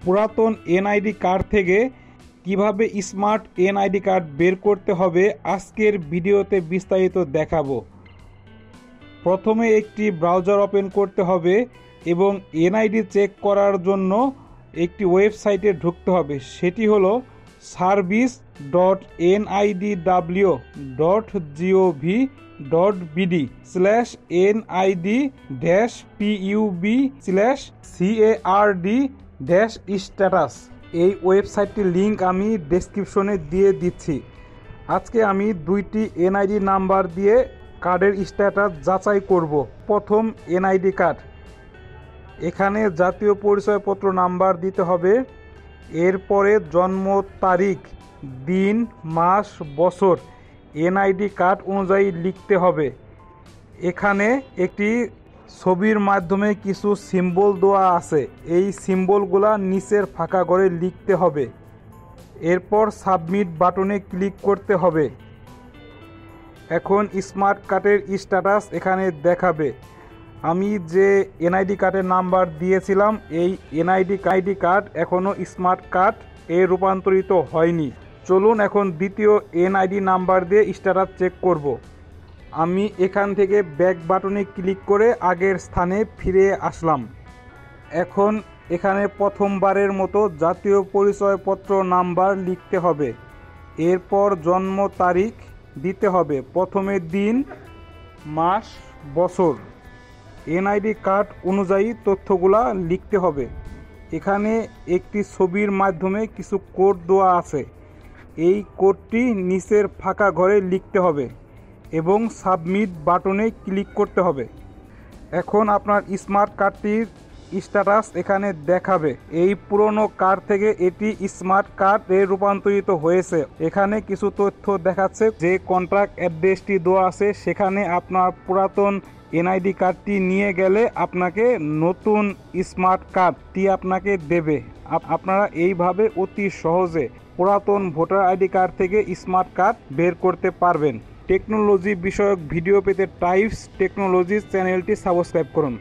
পুরাতন NID card থেকে কিভাবে স্মার্ট এনআইডি কার্ড বের করতে হবে আজকের ভিডিওতে বিস্তারিত দেখাবো। প্রথমে একটি ব্রাউজার ওপেন করতে হবে এবং এনআইডি চেক করার জন্য একটি ওয়েবসাইটে ঢুকতে হবে। সেটি হলো service.nid.gov.pub/card-status। এই ওয়েবসাইটটির লিঙ্ক আমি ডেসক্রিপশনে দিয়ে দিচ্ছি। আজকে আমি দুইটি এনআইডি নাম্বার দিয়ে কার্ডের স্ট্যাটাস যাচাই করব। প্রথম এনআইডি কার্ড, এখানে জাতীয় পরিচয়পত্র নাম্বার দিতে হবে। এরপরে জন্ম তারিখ, দিন, মাস, বছর এনআইডি কার্ড অনুযায়ী লিখতে হবে। এখানে একটি ছবির মাধ্যমে কিছু সিম্বল দেওয়া আছে, এই সিম্বলগুলা নিচের ফাঁকা ঘরে লিখতে হবে। এরপর সাবমিট বাটনে ক্লিক করতে হবে। এখন স্মার্ট কার্ডের স্ট্যাটাস এখানে দেখাবে। আমি যে এনআইডি কার্ডের নাম্বার দিয়েছিলাম এই এনআইডি কার্ড এখনও স্মার্ট কার্ড রূপান্তরিত হয়নি। চলুন এখন দ্বিতীয় এনআইডি নাম্বার দিয়ে স্ট্যাটাস চেক করব। আমি এখান থেকে ব্যাক বাটনে ক্লিক করে আগের স্থানে ফিরে আসলাম। এখন এখানে প্রথমবারের মতো জাতীয় পরিচয়পত্র নাম্বার লিখতে হবে। এরপর জন্ম তারিখ দিতে হবে, প্রথমে দিন, মাস, বছর এনআইডি কার্ড অনুযায়ী তথ্যগুলা লিখতে হবে। এখানে একটি ছবির মাধ্যমে কিছু কোড দেওয়া আছে, এই কোডটি নিচের ফাঁকা ঘরে লিখতে হবে এবং সাবমিট বাটনে ক্লিক করতে হবে। এখন আপনার স্মার্ট কার্ডটির স্ট্যাটাস এখানে দেখাবে। এই পুরনো কার্ড থেকে এটি স্মার্ট কার্ডে রূপান্তরিত হয়েছে। এখানে কিছু তথ্য দেখাচ্ছে, যে কন্ট্রাক্ট অ্যাড্রেসটি দেওয়া আছে সেখানে আপনার পুরাতন এনআইডি কার্ডটি নিয়ে গেলে আপনাকে নতুন স্মার্ট কার্ডটি আপনাকে দেবে। আপনারা এইভাবে অতি সহজে পুরাতন ভোটার আইডি কার্ড থেকে স্মার্ট কার্ড বের করতে পারবেন। টেকনোলজি বিষয়ক ভিডিও পেতে টাইপস টেকনোলজি চ্যানেলটি সাবস্ক্রাইব করুন।